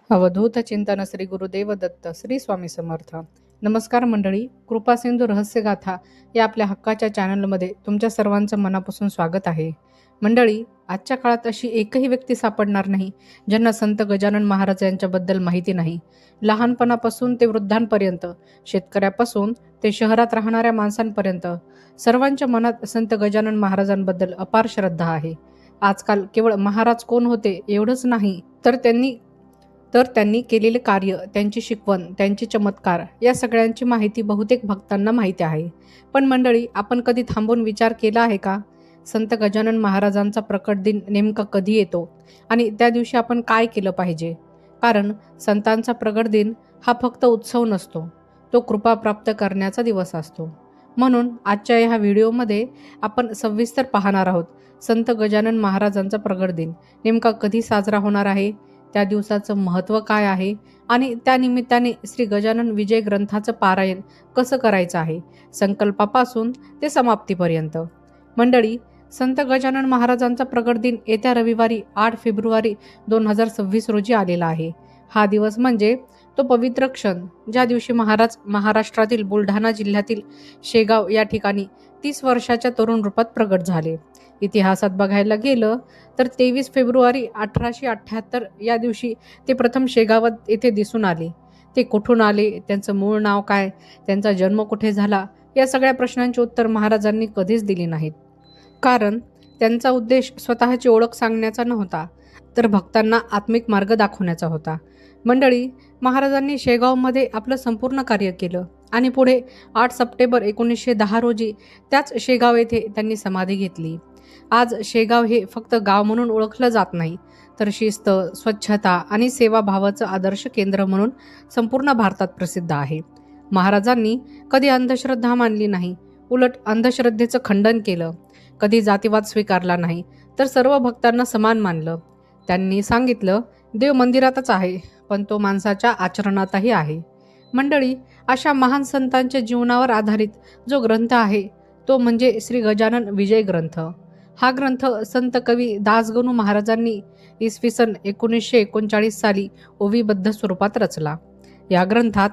अवधूत चिंतन श्री गुरुदेव दत्त श्री स्वामी समर्थ. नमस्कार मंडळी, कृपा सिंधू रहस्य गाथा या आपल्या हक्काच्या चॅनलमध्ये तुमच्या सर्वांचं मनापासून स्वागत आहे. मंडळी, आजच्या काळात अशी एकही व्यक्ती सापडणार नाही ज्यांना संत गजानन महाराज यांच्याबद्दल माहिती नाही. लहानपणापासून ते वृद्धांपर्यंत, शेतकऱ्यापासून ते शहरात राहणाऱ्या माणसांपर्यंत सर्वांच्या मनात संत गजानन महाराजांबद्दल अपार श्रद्धा आहे. आजकाल केवळ महाराज कोण होते एवढंच नाही, तर त्यांनी केलेले कार्य, त्यांची शिकवण, त्यांचे चमत्कार या सगळ्यांची माहिती बहुतेक भक्तांना माहिती आहे. पण मंडळी, आपण कधी थांबून विचार केला आहे का? संत गजानन महाराजांचा प्रकट दिन नेमका कधी येतो आणि त्या दिवशी आपण काय केलं पाहिजे? कारण संतांचा प्रकट दिन हा फक्त उत्सव नसतो, तो कृपा प्राप्त करण्याचा दिवस असतो. म्हणून आजच्या ह्या व्हिडिओमध्ये आपण सविस्तर पाहणार आहोत संत गजानन महाराजांचा प्रकट दिन नेमका कधी साजरा होणार आहे, त्या दिवसाचं महत्त्व काय आहे आणि त्यानिमित्ताने श्री गजानन विजय ग्रंथाचं पारायण कसं करायचं आहे, संकल्पापासून ते समाप्तीपर्यंत. मंडळी, संत गजानन महाराजांचा प्रकट दिन येत्या रविवारी 8 फेब्रुवारी 2026 रोजी आलेला आहे. हा दिवस म्हणजे तो पवित्र क्षण ज्या दिवशी महाराज महाराष्ट्रातील बुलढाणा जिल्ह्यातील शेगाव या ठिकाणी 30 वर्षाच्या तरुण रूपात प्रगट झाले. इतिहासात बघायला गेलं तर 23 फेब्रुवारी 1878 या दिवशी ते प्रथम शेगावात येथे दिसून आले. ते कुठून आले, त्यांचं मूळ नाव काय, त्यांचा जन्म कुठे झाला, या सगळ्या प्रश्नांची उत्तर महाराजांनी कधीच दिली नाहीत. कारण त्यांचा उद्देश स्वतःची ओळख सांगण्याचा नव्हता, तर भक्तांना आत्मिक मार्ग दाखवण्याचा होता. मंडळी, महाराजांनी शेगावमध्ये आपलं संपूर्ण कार्य केलं आणि पुढे 8 सप्टेंबर 1910 रोजी त्याच शेगाव येथे त्यांनी समाधी घेतली. आज शेगाव हे फक्त गाव म्हणून ओळखलं जात नाही, तर शिस्त, स्वच्छता आणि सेवाभावाचं आदर्श केंद्र म्हणून संपूर्ण भारतात प्रसिद्ध आहे. महाराजांनी कधी अंधश्रद्धा मानली नाही, उलट अंधश्रद्धेचं खंडन केलं. कधी जातीवाद स्वीकारला नाही, तर सर्व भक्तांना समान मानलं. त्यांनी सांगितलं, देव मंदिरातच आहे, पण तो माणसाच्या आचरणातही आहे. मंडळी, अशा महान संतांच्या जीवनावर आधारित जो ग्रंथ आहे तो म्हणजे श्री गजानन विजय ग्रंथ. हा ग्रंथ संत कवी दासगणू महाराजांनी इसवी सन 1939 साली ओवीबद्ध स्वरूपात रचला. या ग्रंथात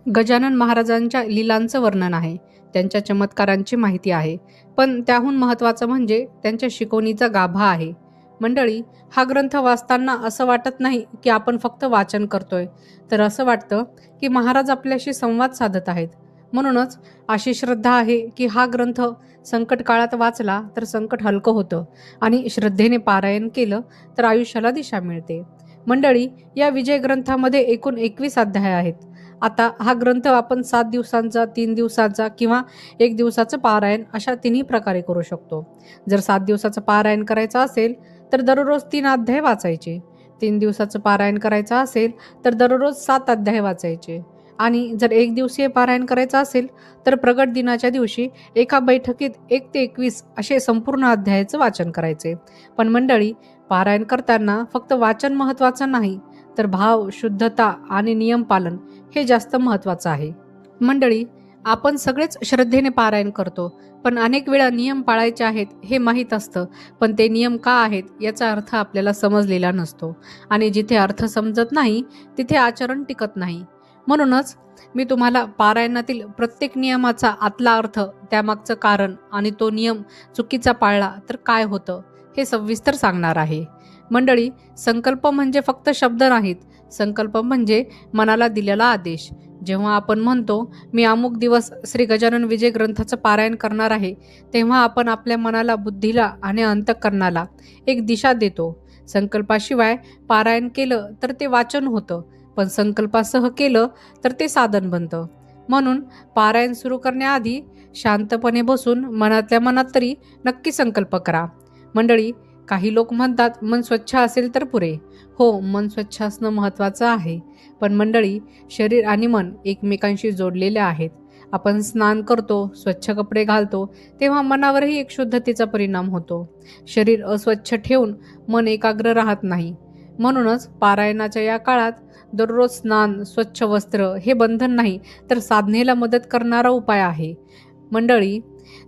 गजानन महाराजांच्या लीलांचं वर्णन आहे, त्यांच्या चमत्कारांची माहिती आहे, पण त्याहून महत्त्वाचं म्हणजे त्यांच्या शिकवणीचा गाभा आहे. मंडळी, हा ग्रंथ वाचताना असं वाटत नाही की आपण फक्त वाचन करतोय, तर असं वाटतं की महाराज आपल्याशी संवाद साधत आहेत. म्हणूनच अशी श्रद्धा आहे की हा ग्रंथ संकट काळात वाचला तर संकट हलकं होतं आणि श्रद्धेने पारायण केलं तर आयुष्याला दिशा मिळते. मंडळी, या विजय ग्रंथामध्ये एकूण 21 अध्याय आहेत. आता हा ग्रंथ आपण 7 दिवसांचा, 3 दिवसांचा किंवा 1 दिवसाचं पारायण अशा तिन्ही प्रकारे करू शकतो. जर 7 दिवसाचं पारायण करायचं असेल तर दररोज 3 अध्याय वाचायचे. 3 दिवसाचं पारायण करायचं असेल तर दररोज 7 अध्याय वाचायचे. आणि जर 1 दिवसीय पारायण करायचं असेल तर प्रगट दिनाच्या दिवशी एका बैठकीत 1 ते 21 असे संपूर्ण अध्यायाचं वाचन करायचे. पण मंडळी, पारायण करताना फक्त वाचन महत्त्वाचं नाही, तर भाव, शुद्धता आणि नियम पालन हे जास्त महत्त्वाचं आहे. मंडळी, आपण सगळेच श्रद्धेने पारायण करतो, पण अनेक वेळा नियम पाळायचे आहेत हे माहीत असतं, पण ते नियम का आहेत याचा अर्थ आपल्याला समजलेला नसतो आणि जिथे अर्थ समजत नाही तिथे आचरण टिकत नाही. म्हणूनच मी तुम्हाला पारायणातील प्रत्येक नियमाचा आतला अर्थ, त्यामागचं कारण आणि तो नियम चुकीचा पाळला तर काय होतं हे सविस्तर सांगणार आहे. मंडळी, संकल्प म्हणजे फक्त शब्द नाहीत, संकल्प म्हणजे मनाला दिलेला आदेश. जेव्हा आपण म्हणतो मी अमुक दिवस श्री गजानन विजय ग्रंथाचं पारायण करणार आहे, तेव्हा आपण आपल्या मनाला, बुद्धीला आणि अंतःकरणाला एक दिशा देतो. संकल्पाशिवाय पारायण केलं तर ते वाचन होतं, पण संकल्पासह केलं तर ते साधन बनतं. म्हणून पारायण सुरू करण्याआधी शांतपणे बसून मनातल्या मनात तरी नक्की संकल्प करा. मंडळी, काही लोक म्हणतात मन स्वच्छ असेल तर पुरे. हो, मन स्वच्छ असणं महत्त्वाचं आहे, पण मंडळी, शरीर आणि मन एकमेकांशी जोडलेले आहेत. आपण स्नान करतो, स्वच्छ कपडे घालतो, तेव्हा मनावरही एक शुद्धतेचा परिणाम होतो. शरीर अस्वच्छ ठेवून मन एकाग्र राहत नाही. म्हणूनच पारायणाच्या या काळात दररोज स्नान, स्वच्छ वस्त्र हे बंधन नाही, तर साधनेला मदत करणारा उपाय आहे. मंडळी,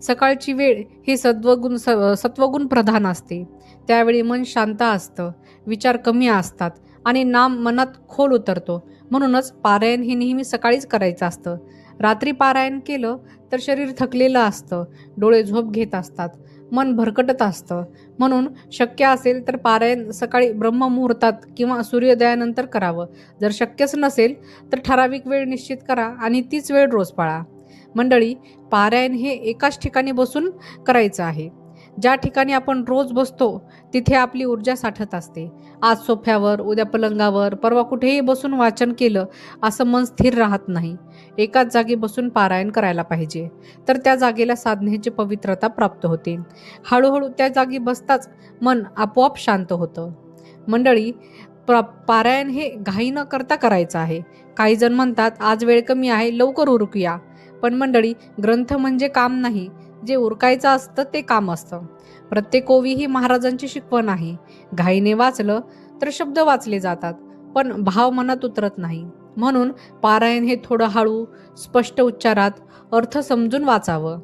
सकाळची वेळ ही सत्वगुण प्रधान असते. त्यावेळी मन शांत असतं, विचार कमी असतात आणि नाम मनात खोल उतरतो. म्हणूनच पारायण हे नेहमी सकाळीच करायचं असतं. रात्री पारायण केलं तर शरीर थकलेलं असतं, डोळे झोप घेत असतात, मन भरकटत असतं. म्हणून शक्य असेल तर पारायण सकाळी ब्रह्ममुहूर्तात किंवा सूर्योदयानंतर करावं. जर शक्यच नसेल तर ठराविक वेळ निश्चित करा आणि तीच वेळ रोज पाळा. मंडळी, पारायण हे एकाच ठिकाणी बसून करायचं आहे. ज्या ठिकाणी आपण रोज बसतो तिथे आपली ऊर्जा साठत असते. आज सोफ्यावर, उद्या पलंगावर, परवा कुठेही बसून वाचन केलं असं मन स्थिर राहत नाही. एकाच जागी बसून पारायण करायला पाहिजे, तर त्या जागेला साधनेची पवित्रता प्राप्त होते. हळूहळू त्या जागी बसताच मन आपोआप शांत होतं. मंडळी, पारायण हे घाई न करता करायचं आहे. काही जण म्हणतात आज वेळ कमी आहे, लवकर उरकूया. पण मंडळी, ग्रंथ म्हणजे काम नाही, जे उरकायचं असतं ते काम असतं. प्रत्येक ओवी ही महाराजांची शिकवण आहे. घाईने वाचलं तर शब्द वाचले जातात, पण भाव मनात उतरत नाही. म्हणून पारायण हे थोडं हळू, स्पष्ट उच्चारात अर्थ समजून वाचावं.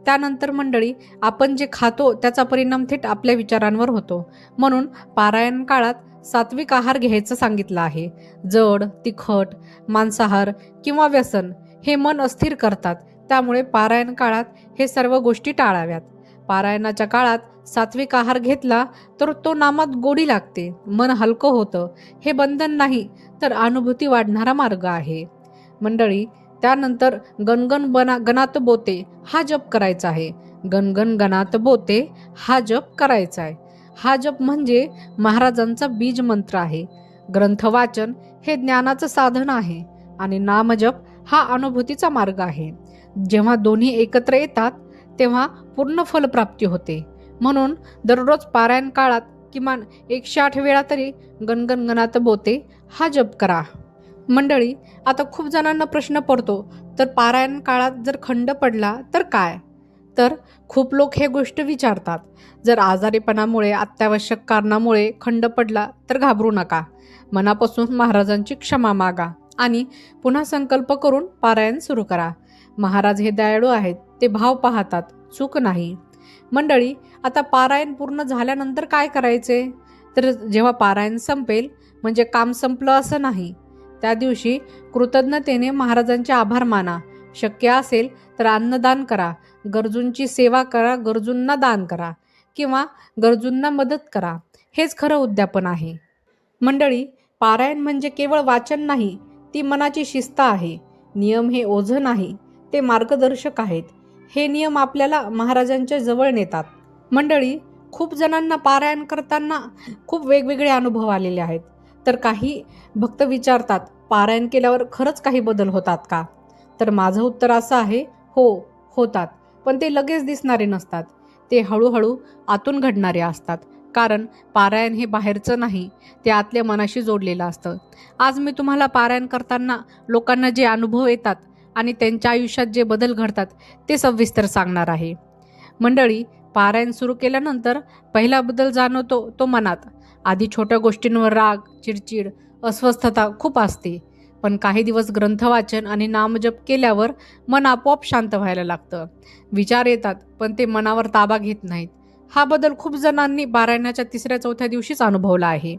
त्यानंतर मंडळी, आपण जे खातो त्याचा परिणाम थेट आपल्या विचारांवर होतो. म्हणून पारायण काळात सात्विक आहार घ्यायचं सांगितलं आहे. जड, तिखट, मांसाहार किंवा व्यसन हे मन अस्थिर करतात. त्यामुळे पारायण काळात हे सर्व गोष्टी टाळाव्यात. पारायणाच्या काळात सात्विक आहार घेतला तर तो नामात गोडी लागते, मन हलकं होतं. हे बंधन नाही, तर अनुभूती वाढणारा मार्ग आहे. मंडळी, त्यानंतर गणगण गणात बोते हा जप करायचा आहे. गणगण गणात बोते हा जप करायचा आहे. हा जप म्हणजे महाराजांचा बीज मंत्र आहे. ग्रंथ वाचन हे ज्ञानाचं साधन आहे आणि नामजप हा अनुभूतीचा मार्ग आहे. जेव्हा दोन्ही एकत्र येतात तेव्हा पूर्ण फलप्राप्ती होते. म्हणून दररोज पारायण काळात किमान 108 वेळा तरी गणगण गणात बोते हा जप करा. मंडळी, आता खूप जणांना प्रश्न पडतो, तर पारायण काळात जर खंड पडला तर काय? तर खूप लोक हे गोष्ट विचारतात. जर आजारीपणामुळे, अत्यावश्यक कारणामुळे खंड पडला तर घाबरू नका. मनापासून महाराजांची क्षमा मागा आणि पुन्हा संकल्प करून पारायण सुरू करा. महाराज हे दयाळू आहेत, ते भाव पाहतात, चूक नाही. मंडळी, आता पारायण पूर्ण झाल्यानंतर काय करायचे? तर जेव्हा पारायण संपेल म्हणजे काम संपलं असं नाही. त्या दिवशी कृतज्ञतेने महाराजांचे आभार माना. शक्य असेल तर अन्नदान करा, गरजूंची सेवा करा, गरजूंना दान करा किंवा गरजूंना मदत करा. हेच खरं उद्यापन आहे. मंडळी, पारायण म्हणजे केवळ वाचन नाही, ती मनाची शिस्त आहे. नियम हे ओझं नाही, ते मार्गदर्शक आहेत. हे नियम आपल्याला महाराजांच्या जवळ नेतात. मंडळी, खूप जणांना पारायण करताना खूप वेगवेगळे अनुभव आलेले आहेत. तर काही भक्त विचारतात, पारायण केल्यावर खरंच काही बदल होतात का? तर माझं उत्तर असं आहे, हो, होतात. पण ते लगेच दिसणारे नसतात. ते हळूहळू आतून घडणारे असतात. कारण पारायण हे बाहेरचं नाही, ते आतल्या मनाशी जोडलेलं असतं. आज मी तुम्हाला पारायण करताना लोकांना जे अनुभव येतात आणि त्यांच्या आयुष्यात जे बदल घडतात ते सविस्तर सांगणार आहे. मंडळी, पारायण सुरू केल्यानंतर पहिला बदल जाणवतो तो मनात. आधी छोट्या गोष्टींवर राग, चिडचिड, अस्वस्थता खूप असते. पण काही दिवस ग्रंथ वाचन आणि नामजप केल्यावर मन आपोआप शांत व्हायला लागतं. विचार येतात पण ते मनावर ताबा घेत नाहीत. हा बदल खूप जणांनी पारायणाच्या 3-4 दिवशीच अनुभवला आहे.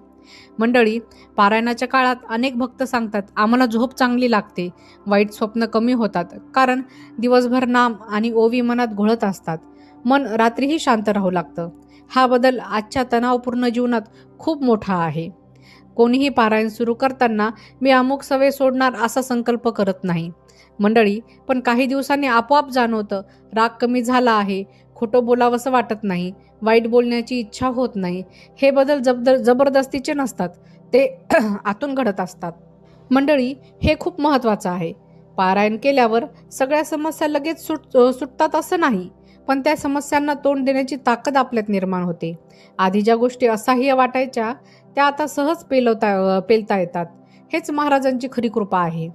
मंडळी, पारायणाच्या काळात अनेक भक्त सांगतात, आम्हाला झोप चांगली लागते, वाईट स्वप्न कमी होतात. कारण दिवसभर नाम आणि ओवी मनात घोळत असतात. मन रात्रीही शांत राहू लागतं. हा बदल आजच्या तणावपूर्ण जीवनात खूप मोठा आहे. कोणीही पारायण सुरू करताना मी अमुक सवय सोडणार असा संकल्प करत नाही. मंडळी, पण काही दिवसांनी आपोआप जाणवतं, राग कमी झाला आहे, खोटं बोलावंसं वाटत नाही, वाईट बोलण्याची इच्छा होत नाही. हे बदल जबरदस्तीचे नसतात, ते आतून घडत असतात. मंडळी, हे खूप महत्त्वाचं आहे. पारायण केल्यावर सगळ्या समस्या लगेच सुटतात असं नाही, पण त्या समस्यांना तोंड देण्याची ताकद आपल्यात निर्माण होते. आधी ज्या गोष्टी असह्य वाटायच्या त्या आता सहज पेलता येतात. हेच महाराजांची खरी कृपा आहे.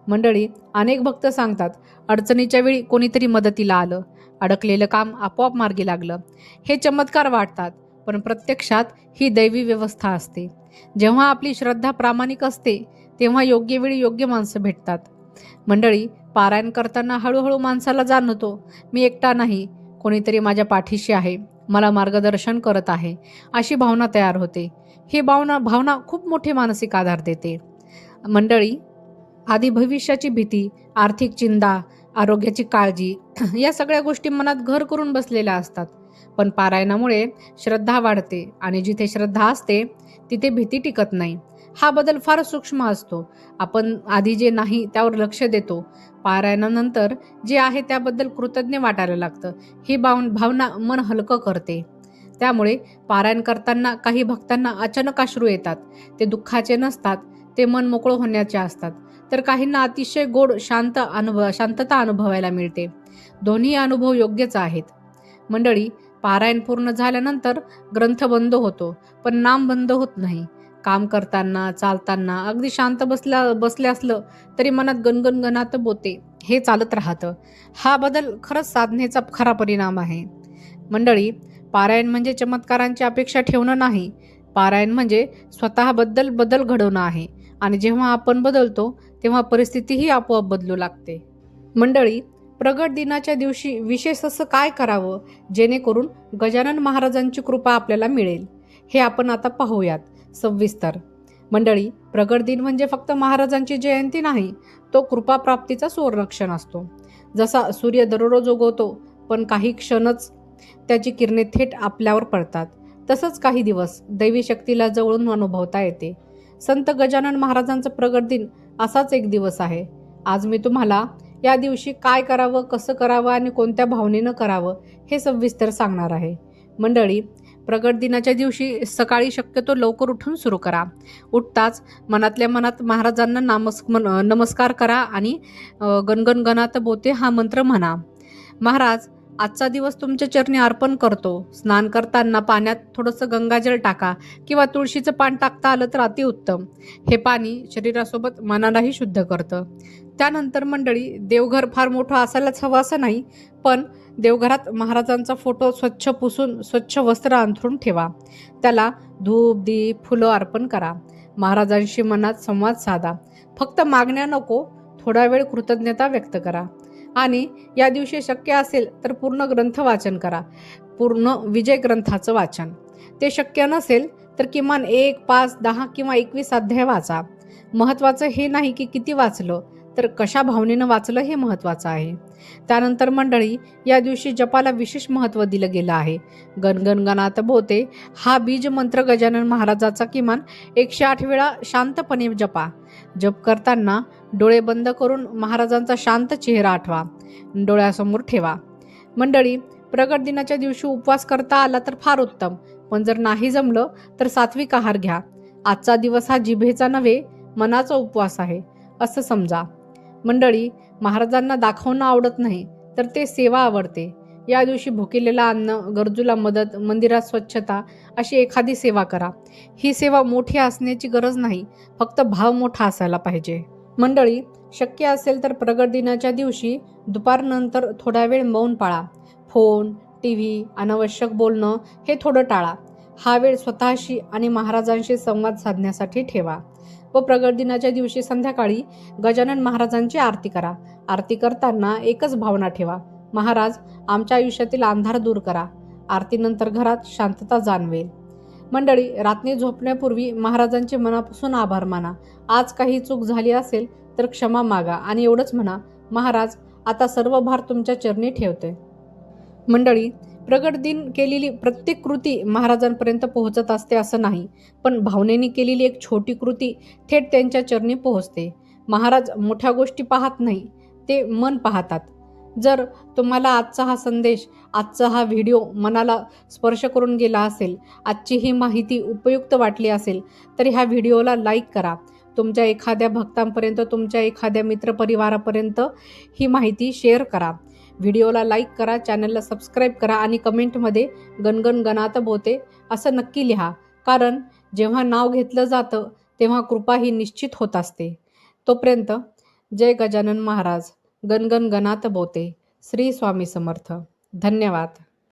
मंडळी, अनेक भक्त सांगतात, अडचणीच्या वेळी कोणीतरी मदतीला आलं, अडकलेलं काम आपोआप मार्गी लागलं. हे चमत्कार वाटतात, पण प्रत्यक्षात ही दैवी व्यवस्था असते. जेव्हा आपली श्रद्धा प्रामाणिक असते तेव्हा योग्य वेळी योग्य माणसं भेटतात. मंडळी, पारायण करताना हळूहळू माणसाला जाणवतो, मी एकटा नाही, कोणीतरी माझ्या पाठीशी आहे, मला मार्गदर्शन करत आहे, अशी भावना तयार होते. ही भावना खूप मोठे मानसिक आधार देते. मंडळी, आधी भविष्याची भीती, आर्थिक चिंता, आरोग्याची काळजी या सगळ्या गोष्टी मनात घर करून बसलेल्या असतात. पण पारायणामुळे श्रद्धा वाढते आणि जिथे श्रद्धा असते तिथे भीती टिकत नाही. हा बदल फार सूक्ष्म असतो. आपण आधी जे नाही त्यावर लक्ष देतो, पारायणानंतर जे आहे त्याबद्दल कृतज्ञ वाटायला लागतं. ही भावना मन हलकं करते. त्यामुळे पारायण करताना काही भक्तांना अचानक अश्रू येतात. ते दुःखाचे नसतात, ते मन मोकळं होण्याचे असतात. तर काहींना अतिशय गोड शांतता अनुभवायला मिळते. दोन्ही अनुभव योग्यच आहेत. मंडळी, पारायण पूर्ण झाल्यानंतर ग्रंथ बंद होतो, पण नाम बंद होत नाही. काम करताना, चालताना, अगदी शांत बसले असलं तरी मनात गणगणात बोते हे चालत राहतं. हा बदल खरंच साधनेचा खरा परिणाम आहे. मंडळी, पारायण म्हणजे चमत्कारांची अपेक्षा ठेवणं नाही. पारायण म्हणजे स्वतःबद्दल बदल घडवणं आहे. आणि जेव्हा आपण बदलतो तेव्हा परिस्थितीही आपोआप बदलू लागते. मंडळी, प्रगट दिनाच्या दिवशी विशेष असं काय करावं जेणेकरून गजानन महाराजांची कृपा आपल्याला मिळेल, हे आपण आता पाहूयात सविस्तर. मंडळी, प्रगट दिन म्हणजे फक्त महाराजांची जयंती नाही, तो कृपाप्राप्तीचा सुवर्णक्षण असतो. जसा सूर्य दररोज उगवतो, पण काही क्षणच त्याची किरणे थेट आपल्यावर पडतात, तसंच काही दिवस दैवी शक्तीला जवळून अनुभवता येते. संत गजानन महाराजांचा प्रगट दिन असाच एक दिवस आहे. आज मी तुम्हाला या दिवशी काय करावं, कसं करावं आणि कोणत्या भावनेनं करावं हे सविस्तर सांगणार आहे. मंडळी, प्रगट दिनाच्या दिवशी सकाळी शक्यतो लवकर उठून सुरू करा. उठताच मनातल्या मनात महाराजांना नमस्कार करा आणि गणगण गणात बोते हा मंत्र म्हणा. महाराज, आजचा दिवस तुमच्या चरणी अर्पण करतो. स्नान करताना पाण्यात थोडंसं गंगाजल टाका किंवा तुळशीचं पान टाकता आलं तर अतिउत्तम. हे पाणी शरीरासोबत मनालाही शुद्ध करतं. त्यानंतर मंडळी, देवघर फार मोठं असायलाच हवं असं नाही, पण देवघरात महाराजांचा फोटो स्वच्छ पुसून स्वच्छ वस्त्र अंथरून ठेवा. त्याला धूप, दीप, फुलं अर्पण करा. महाराजांशी मनात संवाद साधा. फक्त मागण्या नको, थोडा वेळ कृतज्ञता व्यक्त करा. आणि या दिवशी शक्य असेल तर पूर्ण ग्रंथ वाचन करा. पूर्ण विजय ग्रंथाचं वाचन. ते शक्य नसेल तर किमान 1, 5, 10 किंवा 21 अध्याय वाचा. महत्त्वाचं हे नाही की किती वाचलं, तर कशा भावनेनं वाचलं हे महत्त्वाचं आहे. त्यानंतर मंडळी, या दिवशी जपाला विशेष महत्त्व दिलं गेलं आहे. गणगण गणात बोते हा बीज मंत्र गजानन महाराजाचा किमान 108 वेळा शांतपणे जपा. जप करताना डोळे बंद करून महाराजांचा शांत चेहरा आठवा, डोळ्यासमोर ठेवा. मंडळी, प्रगट दिनाच्या दिवशी उपवास करता आला तर फार उत्तम, पण जर नाही जमलं तर सात्विक आहार घ्या. आजचा दिवस हा जिभेचा नव्हे, मनाचा उपवास आहे असं समजा. मंडळी, महाराजांना दाखवणं आवडत नाही तर ते सेवा आवडते. या दिवशी भुकेलेला अन्न, गरजूला मदत, मंदिरात स्वच्छता अशी एखादी सेवा करा. ही सेवा मोठी असण्याची गरज नाही, फक्त भाव मोठा असायला पाहिजे. मंडळी, शक्य असेल तर प्रगट दिनाच्या दिवशी दुपारनंतर थोडा वेळ मौन पाळा. फोन, टीव्ही, अनावश्यक बोलणं हे थोडं टाळा. हा वेळ स्वतःशी आणि महाराजांशी संवाद साधण्यासाठी ठेवा. व प्रगट दिनाच्या दिवशी संध्याकाळी गजानन महाराजांची आरती करा. आरती करताना एकच भावना ठेवा, महाराज, आमच्या आयुष्यातील अंधार दूर करा. आरतीनंतर घरात शांतता जाणवेल. मंडळी, रात्री झोपण्यापूर्वी महाराजांचे मनापासून आभार माना. आज काही चूक झाली असेल तर क्षमा मागा आणि एवढंच म्हणा, महाराज, आता सर्व भार तुमच्या चरणी ठेवते. मंडळी, प्रगट दिन केलेली प्रत्येक कृती महाराजांपर्यंत पोहोचत असते असं नाही, पण भावनेने केलेली एक छोटी कृती थेट त्यांच्या चरणी पोहोचते. महाराज मोठ्या गोष्टी पाहत नाही, ते मन पाहतात. जर तुम्हाला आजचा हा संदेश, आजचा हा व्हिडिओ मनाला स्पर्श करून गेला असेल, आजची ही माहिती उपयुक्त वाटली असेल, तर ह्या व्हिडिओला लाईक करा. तुमच्या एखाद्या भक्तांपर्यंत, तुमच्या एखाद्या मित्रपरिवारापर्यंत ही माहिती शेअर करा. व्हिडिओला लाईक करा, चॅनलला सबस्क्राईब करा आणि कमेंटमध्ये गणगण गणात बोते असं नक्की लिहा. कारण जेव्हा नाव घेतलं जातं तेव्हा कृपा ही निश्चित होत असते. तोपर्यंत जय गजानन महाराज. गणगण गणात बोते. श्री स्वामी समर्थ. धन्यवाद.